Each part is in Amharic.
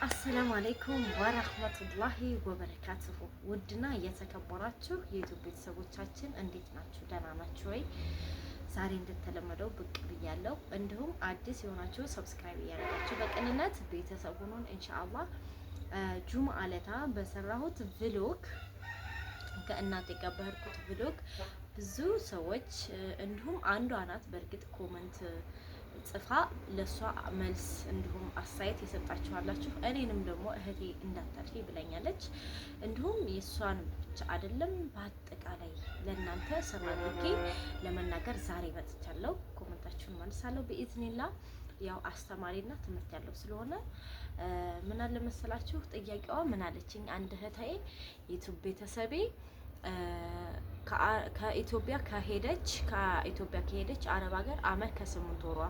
አሰላሙ አለይኩም ወራህመቱላሂ ወበረካቱሁ። ውድና እየተከበራችሁ የዩቲዩብ ቤተሰቦቻችን እንዴት ናችሁ? ደህና ናችሁ ወይ? ዛሬ እንደተለመደው ብቅ ብያለሁ። እንዲሁም አዲስ የሆናችሁ ሰብስክራይብ እያደረጋችሁ በቅንነት ቤተሰብ ሁኑን ኢንሻአላህ። ጁምአ ዕለታ በሰራሁት ቭሎግ ከእናቴ ጋር በሄድኩት ቭሎግ ብዙ ሰዎች እንዲሁም አንዷ ናት በእርግጥ ኮመንት ጽፋ ለሷ መልስ እንዲሁም አስተያየት የሰጣችኋላችሁ። እኔንም ደግሞ እህቴ እንዳታልፊ ብላኛለች። እንዲሁም የሷን ብቻ አይደለም በአጠቃላይ ለእናንተ ሰማድርጌ ለመናገር ዛሬ መጥቻለሁ። ኮመንታችሁን መልሳለሁ በኢዝኒላ። ያው አስተማሪና ትምህርት ያለው ስለሆነ ምን አለ መሰላችሁ ጥያቄዋ ምን አለችኝ? አንድ እህቴ ዩቲዩብ ቤተሰቤ ከኢትዮጵያ ከሄደች አረብ ሀገር አመት ከ8 ወሯ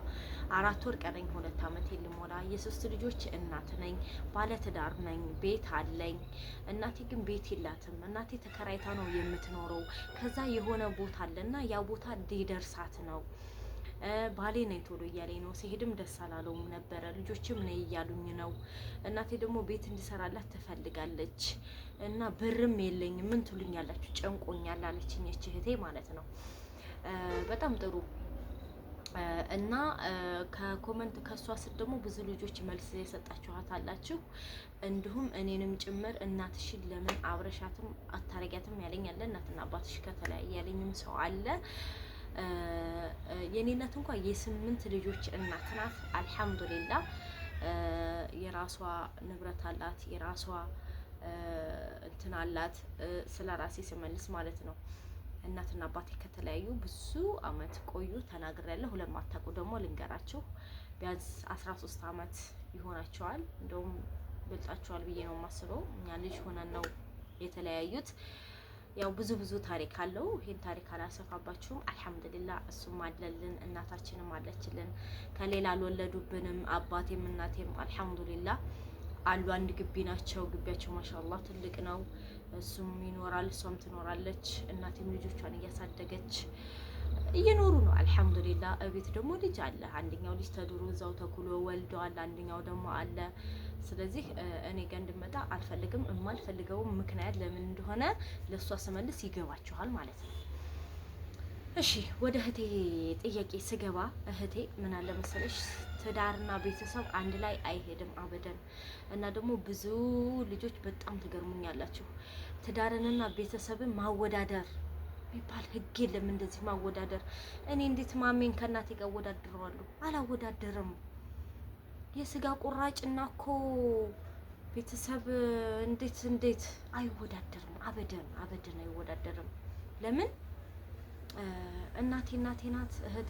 4 ወር ቀረኝ 2 አመት ልሞላ። የሶስት ልጆች እናት ነኝ፣ ባለትዳር ነኝ፣ ቤት አለኝ። እናቴ ግን ቤት የላትም። እናቴ ተከራይታ ነው የምትኖረው። ከዛ የሆነ ቦታ አለና ያ ቦታ ሊደርሳት ነው። ባሌ ነይ ቶሎ እያለኝ ነው። ሲሄድም ደስ አላለውም ነበረ። ልጆችም ነይ እያሉኝ ነው። እናቴ ደግሞ ቤት እንዲሰራላት ትፈልጋለች እና ብርም የለኝም። ምን ትሉኛላችሁ? ጨንቆኛል አለችኝ እህቴ ማለት ነው። በጣም ጥሩ እና ከኮመንት ከሷ ስር ደግሞ ብዙ ልጆች መልስ የሰጣችኋት አላችሁ። እንዲሁም እኔንም ጭምር እናትሽን ለምን አብረሻትም አታረጊያትም ያለኝ አለ። እናትና አባትሽ ከተለያየ ያለኝም ሰው አለ። የኔ እናት እንኳን የ8 ልጆች እናት ናት። አልሐምዱሊላህ የራሷ ንብረት አላት፣ የራሷ እንትን አላት። ስለ ራሴ ስመልስ ማለት ነው እናትና አባቴ ከተለያዩ ብዙ አመት ቆዩ ተናግሬያለሁ። ለማታውቁ ደግሞ ልንገራችሁ። ቢያንስ 13 አመት ይሆናቸዋል። እንደውም በልጣቸዋል ብዬ ነው የማስበው። እኛ ልጅ ሆነን ነው የተለያዩት። ያው ብዙ ታሪክ አለው። ይሄን ታሪክ አላሰፋባችሁም። አልሐምዱሊላህ እሱም አለልን፣ እናታችንም አለችልን። ከሌላ አልወለዱብንም። አባቴም እናቴም አልሐምዱሊላህ አሉ። አንድ ግቢ ናቸው። ግቢያቸው ማሻአላህ ትልቅ ነው። እሱም ይኖራል፣ እሷም ትኖራለች። እናቴም ልጆቿን እያሳደገች እየኖሩ ነው አልሐምዱሊላህ። እቤት ደግሞ ልጅ አለ። አንደኛው ልጅ ተድሮ እዛው ተኩሎ ወልደዋል። አንደኛው ደግሞ አለ። ስለዚህ እኔ ጋር እንድመጣ አልፈልግም። የማልፈልገው ምክንያት ለምን እንደሆነ ለሷ ስመልስ ይገባችኋል ማለት ነው። እሺ ወደ እህቴ ጥያቄ ስገባ እህቴ ምን አለ መሰለሽ ትዳርና ቤተሰብ አንድ ላይ አይሄድም አበደን። እና ደግሞ ብዙ ልጆች በጣም ትገርሙኛላችሁ። ትዳርንና ቤተሰብን ማወዳደር ቢባል ህግ የለም። እንደዚህ ማወዳደር እኔ እንዴት ማሜን ከእናቴ ጋር አወዳድረዋለሁ? አላወዳደርም። የስጋ ቁራጭና እኮ ቤተሰብ እንዴት አይወዳደርም? አበደን አይወዳደርም። ለምን? እናቴ ናት፣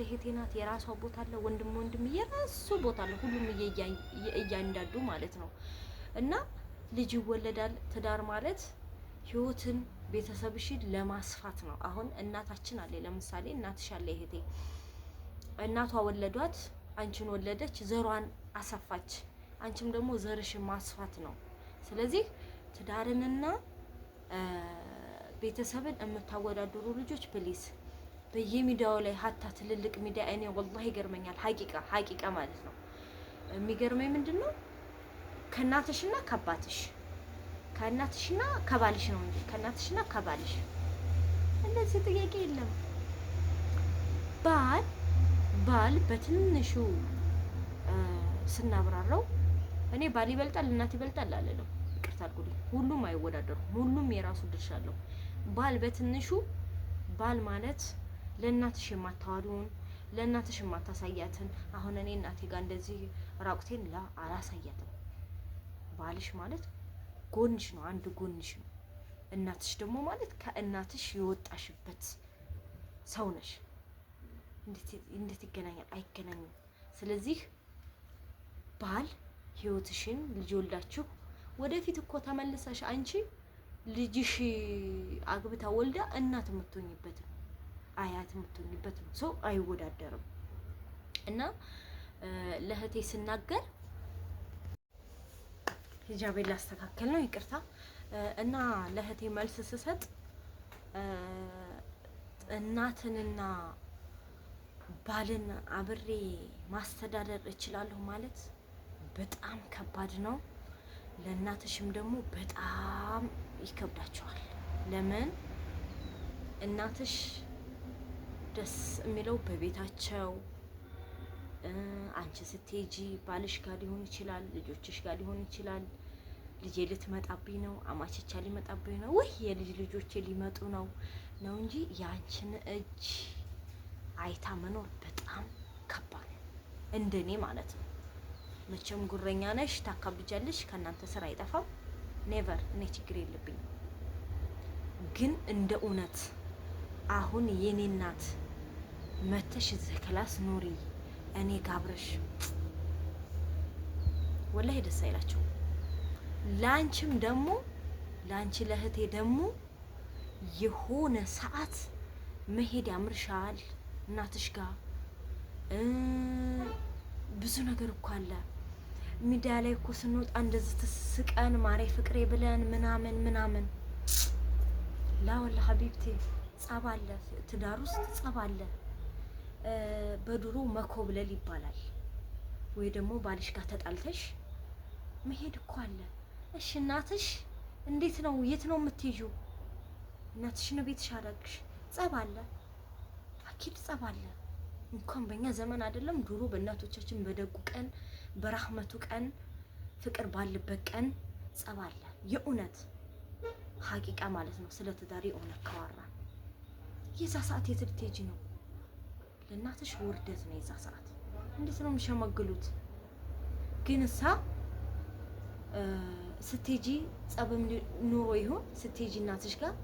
እህቴ ናት። የራሷ ቦታ አለ። ወንድም የራሱ ቦታ አለ። ሁሉም እያንዳንዱ ማለት ነው። እና ልጅ ይወለዳል። ትዳር ማለት ህይወትን ቤተሰብሽን ለማስፋት ነው። አሁን እናታችን አለ። ለምሳሌ እናትሽ አለ እህቴ፣ እናቷ ወለዷት፣ አንቺን ወለደች፣ ዘሯን አሰፋች። አንቺም ደግሞ ዘርሽን ማስፋት ነው። ስለዚህ ትዳርንና ቤተሰብን የምታወዳድሩ ልጆች ፕሊዝ በየሚዲያው ላይ ሀታ ትልልቅ ሚዲያ እኔ ወላሂ ይገርመኛል። ሀቂቃ ማለት ነው። የሚገርመኝ ምንድነው ከእናትሽና ከአባትሽ ከእናትሽና ከባልሽ ነው እንጂ ከእናትሽና ከባልሽ እንደዚህ ጥያቄ የለም። ባል በትንሹ ስናብራራው እኔ ባል ይበልጣል እናት ይበልጣል አለለው። ይቅርታ አድርጉልኝ። ሁሉም አይወዳደሩም። ሁሉም የራሱ ድርሻ አለው። ባል በትንሹ ባል ማለት ለእናትሽ የማታዋሉን ለእናትሽ የማታሳያትን። አሁን እኔ እናቴ ጋር እንደዚህ ራቁቴን አላሳያትም። ባልሽ ማለት ጎንሽ ነው፣ አንድ ጎንሽ ነው። እናትሽ ደግሞ ማለት ከእናትሽ የወጣሽበት ሰው ነሽ። እንዴት ይገናኛል? አይገናኝም። ስለዚህ ባል ህይወትሽን ልጅ ወልዳችሁ ወደፊት እኮ ተመልሰሽ አንቺ ልጅሽ አግብታ ወልዳ እናት የምትሆኝበት ነው፣ አያት የምትሆኝበት ነው። ሰው አይወዳደርም። እና ለእህቴ ስናገር ሂጃቤን ላስተካከል ነው፣ ይቅርታ። እና ለእህቴ መልስ ስሰጥ እናትንና ባልን አብሬ ማስተዳደር እችላለሁ ማለት በጣም ከባድ ነው። ለእናትሽም ደግሞ በጣም ይከብዳቸዋል። ለምን እናትሽ ደስ የሚለው በቤታቸው አንቺ ስትሄጂ ባልሽ ጋር ሊሆን ይችላል፣ ልጆችሽ ጋር ሊሆን ይችላል። ልጄ ልትመጣብኝ ነው፣ አማችቻ ሊመጣብኝ ነው፣ ወይ የልጅ ልጆቼ ሊመጡ ነው እንጂ ያንቺን እጅ አይታ መኖር በጣም ከባድ ነው፣ እንደኔ ማለት ነው። መቼም ጉረኛ ነሽ ታካብጃለሽ፣ ከእናንተ ስራ አይጠፋም። ኔቨር፣ እኔ ችግር የለብኝም። ግን እንደ እውነት አሁን የኔ እናት መተሽ እዚህ ክላስ ኑሪ እኔ ጋብረሽ ወላሂ ደስ አይላቸው። ላንቺም ደግሞ ላንቺ ለህቴ ደግሞ የሆነ ሰዓት መሄድ ያምርሻል እናትሽ ጋር። ብዙ ነገር እኮ አለ ሚዲያ ላይ እኮ ስንወጣ እንደዚህ ተስቀን ማሬ ፍቅሬ ብለን ምናምን ላ ወላ ሀቢብቴ ጸብ አለ፣ ትዳር ውስጥ ጸብ አለ። በድሮ መኮብለል ይባላል። ወይ ደግሞ ባልሽ ጋር ተጣልተሽ መሄድ እኮ አለ። እሺ እናትሽ እንዴት ነው? የት ነው የምትሄጂው? እናትሽ ነው ቤትሽ አደረግሽ። ጸብ አለ፣ አኪድ ጸብ አለ። እንኳን በእኛ ዘመን አይደለም ድሮ በእናቶቻችን በደጉ ቀን በራህመቱ ቀን ፍቅር ባለበት ቀን ጸብ አለ። የእውነት ሀቂቃ ማለት ነው። ስለ ትዳር የእውነት ካወራን የዛ ሰዓት የት ልትሄጂ ነው? ለእናትሽ ውርደት ነው የዛ ሰዓት። እንዴት ነው የሚሸመግሉት? ግን እሳ ስትሄጂ ጸብም ኑሮ ይሁን ስትሄጂ እናትሽ ጋር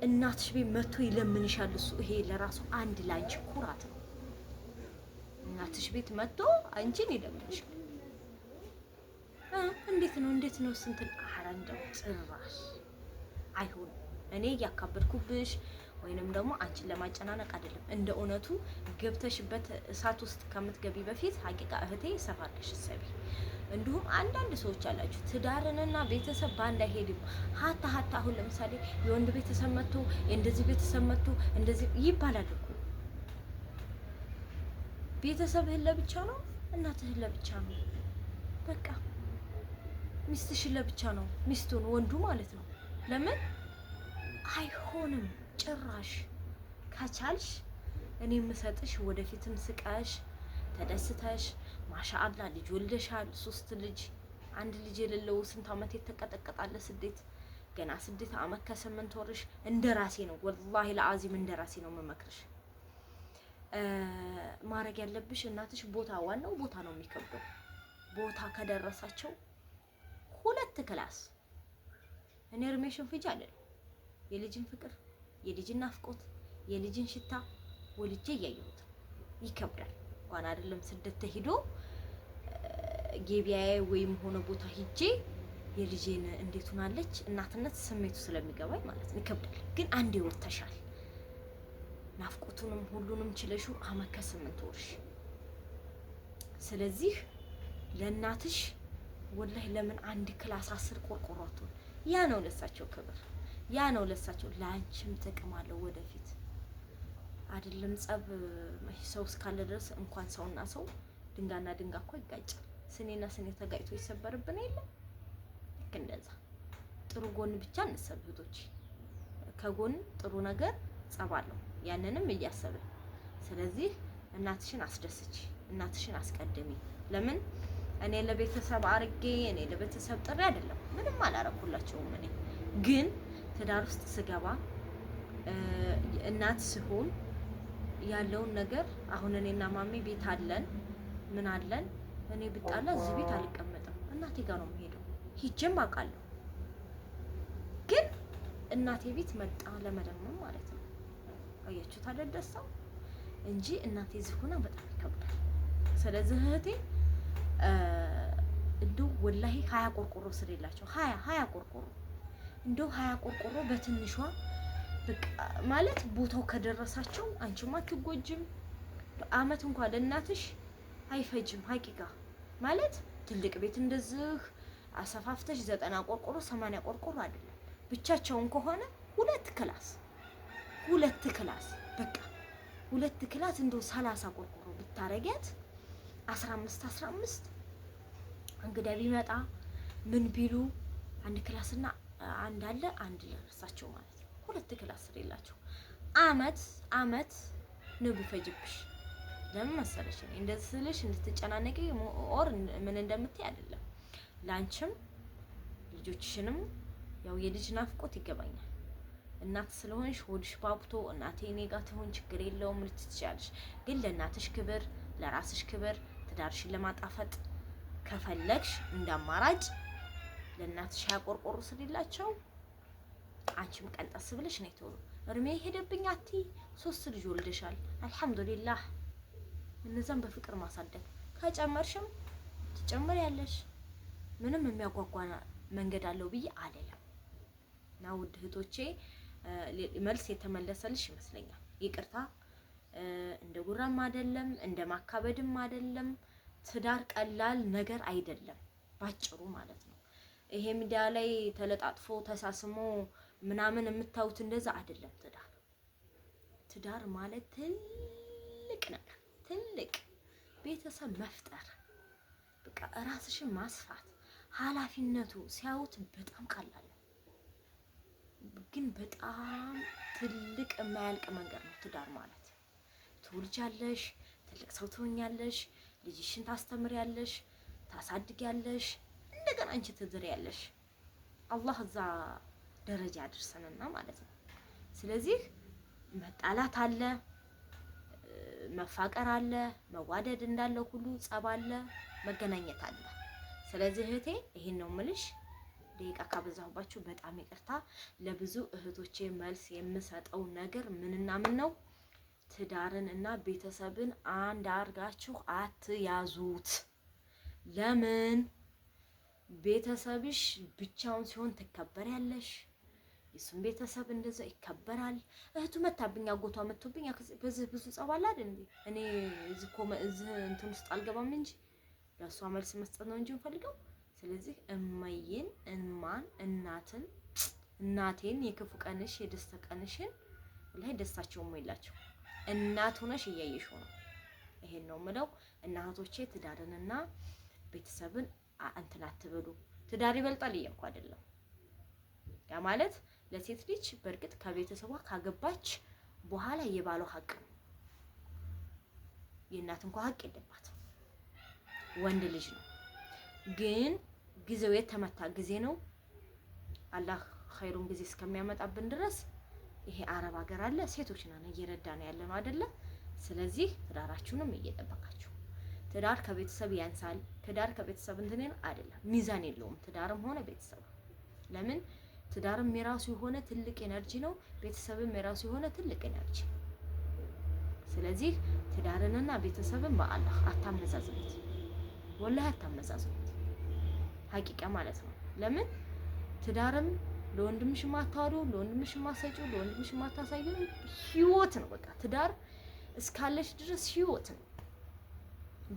እናትሽ ቤት መጥቶ ይለምንሻል። እሱ ይሄ ለራሱ አንድ ላንቺ ኩራት ነው። እናትሽ ቤት መጥቶ አንቺን ይለምንሻል። እንዴት ነው ስንት እንደው ጭራሽ አይሆንም። እኔ እያካበድኩብሽ ወይንም ደግሞ አንቺን ለማጨናነቅ አይደለም። እንደ እውነቱ ገብተሽበት እሳት ውስጥ ከምትገቢ በፊት ሀቂቃ እህቴ ሰፋርሽ ሰቢ። እንዲሁም አንዳንድ ሰዎች አላችሁ ትዳርንና ቤተሰብ ባንድ አይሄድም። ሀታ አሁን ለምሳሌ የወንድ ቤተሰብ መጥቶ እንደዚህ ቤተሰብ መጥቶ እንደዚህ ይባላል እኮ። ቤተሰብህን ለብቻ ነው፣ እናትህን ለብቻ ነው፣ በቃ ሚስትሽን ለብቻ ነው፣ ሚስቱን ወንዱ ማለት ነው። ለምን አይሆንም? ጭራሽ ከቻልሽ እኔ የምሰጥሽ ወደፊትም ስቃሽ ተደስተሽ ማሻአላ ልጅ ወልደሻል። 3 ልጅ፣ 1 ልጅ የሌለው ስንት አመት የተቀጠቀጣለ ስደት፣ ገና 6 አመት ከ8 ወርሽ። እንደራሴ ነው ወላሂ ለአዚም እንደራሴ ነው የምመክርሽ። ማድረግ ያለብሽ እናትሽ ቦታ፣ ዋናው ቦታ ነው የሚከብደው። ቦታ ከደረሳቸው 2 ክላስ እኔ እርሜሽን ፍጅ አለ የልጅን ፍቅር፣ የልጅን ናፍቆት፣ የልጅን ሽታ ወልጄ እያየሁት ይከብዳል። እንኳን አይደለም ስደት ተሂዶ ገቢያዬ ወይም ሆነ ቦታ ሂጄ የልጄን እንዴት ሆናለች እናትነት ስሜቱ ስለሚገባኝ ማለት ነው ይከብዳል። ግን አንዴ ወጥተሻል፣ ናፍቆቱንም ሁሉንም ችለሹ አመት ከ8 ወርሽ። ስለዚህ ለእናትሽ ወላሂ ለምን 1 ክላስ 10 ቆርቆሮ አትሆን? ያ ነው ለሳቸው ክብር፣ ያ ነው ለሳቸው። ለአንቺም ጥቅም አለው ወደፊት አይደለም ጸብ ሰው እስካለ ድረስ እንኳን ሰውና ሰው ድንጋይና ድንጋይ እኮ ይጋጫል። ስኔና ስኔ ተጋጭቶ ይሰበርብን የለ። ልክ እንደዛ ጥሩ ጎን ብቻ እንሰብ እህቶች፣ ከጎን ጥሩ ነገር ጸብ አለው፣ ያንንም እያሰብን። ስለዚህ እናትሽን አስደስች፣ እናትሽን አስቀድሚ። ለምን እኔ ለቤተሰብ አርጌ እኔ ለቤተሰብ ጥሪ አይደለም ምንም አላረኩላቸውም። እኔ ግን ትዳር ውስጥ ስገባ እናት ስሆን ያለውን ነገር አሁን እኔና ማሜ ቤት አለን፣ ምን አለን። እኔ ብጣላ እዚህ ቤት አልቀመጥም፣ እናቴ ጋር ነው የምሄደው። ሂጅም አውቃለሁ፣ ግን እናቴ ቤት መጣ ለመለመን ማለት ነው። አያችሁት አይደል ደስታው እንጂ እናቴ እዚህ ሆና በጣም ይከብዳል። ስለዚህ እህቴ እንደው ወላሂ 20 ቆርቆሮ ስር የላቸው 20 ቆርቆሮ እንደው 20 ቆርቆሮ በትንሿ በቃ ማለት ቦታው ከደረሳቸው አንቺማ አትጎጂም። በአመት እንኳን ለእናትሽ አይፈጅም። ሀቂቃ ማለት ትልቅ ቤት እንደዚህ አሰፋፍተሽ 90 ቆርቆሮ 80 ቆርቆሮ አይደለም። ብቻቸውን ከሆነ 2 ክላስ በቃ 2 ክላስ እንደው 30 ቆርቆሮ ብታረጊያት 15 እንግዳ ቢመጣ ምን ቢሉ አንድ ክላስና አንድ አለ አንድ ለራሳቸው ማለት ነው። 2 ክላስ ስለሌላቸው አመት ነው ቢፈጅብሽ። ለምን መሰለሽ እኔ እንደዚህ ስልሽ እንድትጨናነቂ ኦር ምን እንደምትይ አይደለም። ላንቺም ልጆችሽንም ያው የልጅ ናፍቆት ይገባኛል። እናት ስለሆንሽ ሆድሽ ባብቶ እናቴ እኔ ጋር ትሆን ችግር የለውም ልትችያለሽ። ግን ለእናትሽ ክብር፣ ለራስሽ ክብር ትዳርሽን ለማጣፈጥ ከፈለግሽ እንዳማራጭ ለእናትሽ ያቆርቆሩ ስለሌላቸው አንቺም ቀንጠስ ብለሽ ነው ተወው። እርሜ ሄደብኝ አቲ 3 ልጅ ወልደሻል አልሐምዱሊላህ። እነዛን በፍቅር ማሳደግ ከጨመርሽም ትጨምሪያለሽ። ምንም የሚያጓጓ መንገድ አለው ብዬ አልልም። እና ውድ እህቶቼ መልስ የተመለሰልሽ ይመስለኛል። ይቅርታ እንደ ጉራም አይደለም እንደ ማካበድም አይደለም። ትዳር ቀላል ነገር አይደለም ባጭሩ ማለት ነው። ይሄ ሚዲያ ላይ ተለጣጥፎ ተሳስሞ ምናምን የምታዩት እንደዛ አይደለም። ትዳር ማለት ትልቅ ነገር፣ ትልቅ ቤተሰብ መፍጠር፣ በቃ ራስሽን ማስፋት ኃላፊነቱ ሲያዩት በጣም ቀላል ነው፣ ግን በጣም ትልቅ የማያልቅ መንገድ ነው ትዳር ማለት። ትወልጃለሽ፣ ትልቅ ሰው ትሆኛለሽ፣ ልጅሽን ታስተምሪያለሽ፣ ታሳድጊያለሽ፣ እንደገና አንቺ ትድሪያለሽ። አላህ እዛ ደረጃ ያድርሰንና ማለት ነው። ስለዚህ መጣላት አለ፣ መፋቀር አለ፣ መዋደድ እንዳለው ሁሉ ጸብ አለ፣ መገናኘት አለ። ስለዚህ እህቴ ይሄን ነው የምልሽ። ደቂቃ ካበዛሁባችሁ በጣም ይቅርታ። ለብዙ እህቶቼ መልስ የምሰጠው ነገር ምንና ምን ነው? ትዳርን እና ቤተሰብን አንድ አርጋችሁ አትያዙት። ለምን? ቤተሰብሽ ብቻውን ሲሆን ትከበሪያለሽ፣ የሱን ቤተሰብ እንደዛ ይከበራል። እህቱ መታብኝ አጎቷ መጥቶብኝ በዚህ ብዙ ጸባላ አይደል እንዴ? እኔ እዚህ እንትን ውስጥ አልገባም እንጂ ለሷ መልስ መስጠት ነው እንጂ እንፈልገው። ስለዚህ እማዬን እናቴን የክፉ ቀንሽ የደስታ ቀንሽን ላይ ደስታቸውም የላቸው እናት ሆነሽ እያየሽው ነው። ይሄን ነው የምለው። እናቶቼ ትዳርንና ቤተሰብን እንትን አትበሉ። ትዳር ይበልጣል እያልኩ አይደለም። ያ ማለት ለሴት ልጅ በእርግጥ ከቤተሰቧ ካገባች በኋላ የባሏ ሀቅ ነው። የእናት እንኳን ሀቅ የለባትም። ወንድ ልጅ ነው። ግን ጊዜው የተመታ ጊዜ ነው። አላህ ኸይሩን ጊዜ እስከሚያመጣብን ድረስ ይሄ አረብ ሀገር አለ፣ ሴቶች ነን እየረዳን ያለ ነው አይደለ? ስለዚህ ትዳራችሁንም እየጠበቃችሁ። ትዳር ከቤተሰብ ያንሳል፣ ትዳር ከቤተሰብ እንትን አይደለም፣ ሚዛን የለውም ትዳርም ሆነ ቤተሰብ። ለምን? ትዳርም የራሱ የሆነ ትልቅ ኤነርጂ ነው፣ ቤተሰብም የራሱ የሆነ ትልቅ ኤነርጂ። ስለዚህ ትዳርንና ቤተሰብን በአላህ አታመዛዝኑት፣ ወላሂ አታመዛዝኑት። ሀቂቃ ማለት ነው። ለምን? ትዳርም ለወንድምሽ ማታወሩ፣ ለወንድምሽ ማሰጩ፣ ለወንድምሽ ማታሳዩ ህይወት ነው። በቃ ትዳር እስካለሽ ድረስ ህይወት ነው።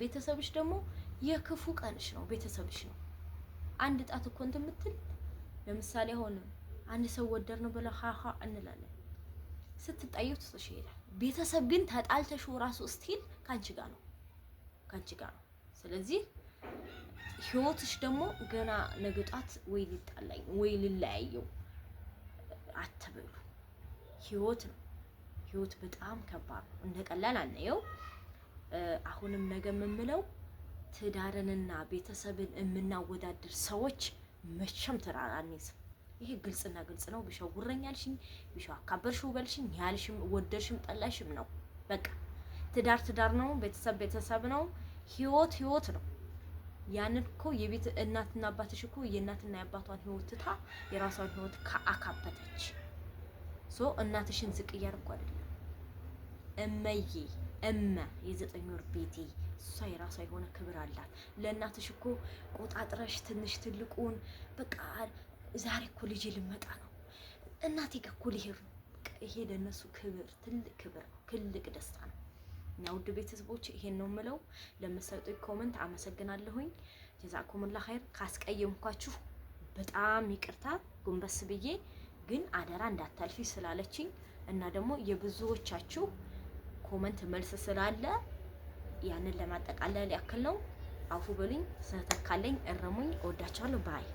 ቤተሰብሽ ደግሞ የክፉ ቀንሽ ነው፣ ቤተሰብሽ ነው። አንድ ጣት እኮ እንትን የምትል ለምሳሌ አሁን አንድ ሰው ወደር ነው ብለ ሃሃ እንላለን፣ ስትጣዩ ትቶሽ ይሄዳል። ቤተሰብ ግን ተጣልተሽ ራሱ ስቲል ካንቺ ጋር ነው፣ ካንቺ ጋር ነው። ስለዚህ ህይወትሽ ደግሞ ገና ነገ ጧት ወይ ሊጣላኝ ወይ ልለያየው አትበሉ። ህይወት ነው። ህይወት በጣም ከባድ ነው። እንደ ቀላል አናየው። አሁንም ነገ የምምለው ትዳርንና ቤተሰብን የምናወዳድር ሰዎች መቼም ትዳር አንይዝም። ይሄ ግልጽና ግልጽ ነው። ቢሻው ጉረኛልሽኝ፣ ቢሻው አካበርሽው በልሽኝ፣ ያልሽም ወደድሽም ጠላሽም ነው። በቃ ትዳር ትዳር ነው፣ ቤተሰብ ቤተሰብ ነው፣ ህይወት ህይወት ነው። ያንን እኮ የቤት እናትና አባትሽ እኮ የእናትና የአባቷን ህይወት ትታ የራሷን ህይወት ካአካበተች እናትሽን ዝቅ እያደረኩ አይደለም። እመዬ የ9 ወር ቤቴ እሷ የራሷ የሆነ ክብር አላት። ለእናትሽ እኮ ቆጣጥረሽ ትንሽ ትልቁን በቃ ዛሬ እኮ ልጄ ልመጣ ነው እናቴ ጋር እኮ ልሄድ ነው። ይሄ ለእነሱ ክብር፣ ትልቅ ክብር ነው፣ ትልቅ ደስታ ነው። እና ውድ ቤተሰቦች ይሄን ነው የምለው። ለምትሰጡኝ ኮሜንት አመሰግናለሁኝ። ጀዛኩሙላህ ኸይር። ካስቀየምኳችሁ በጣም ይቅርታ። ጎንበስ ብዬ ግን አደራ እንዳታልፊ ስላለችኝ እና ደግሞ የብዙዎቻችሁ ኮሜንት መልስ ስላለ ያንን ለማጠቃለል ያክል ነው። አፉ በሉኝ። ስለተካለኝ እረሙኝ። እወዳችኋለሁ። ባይ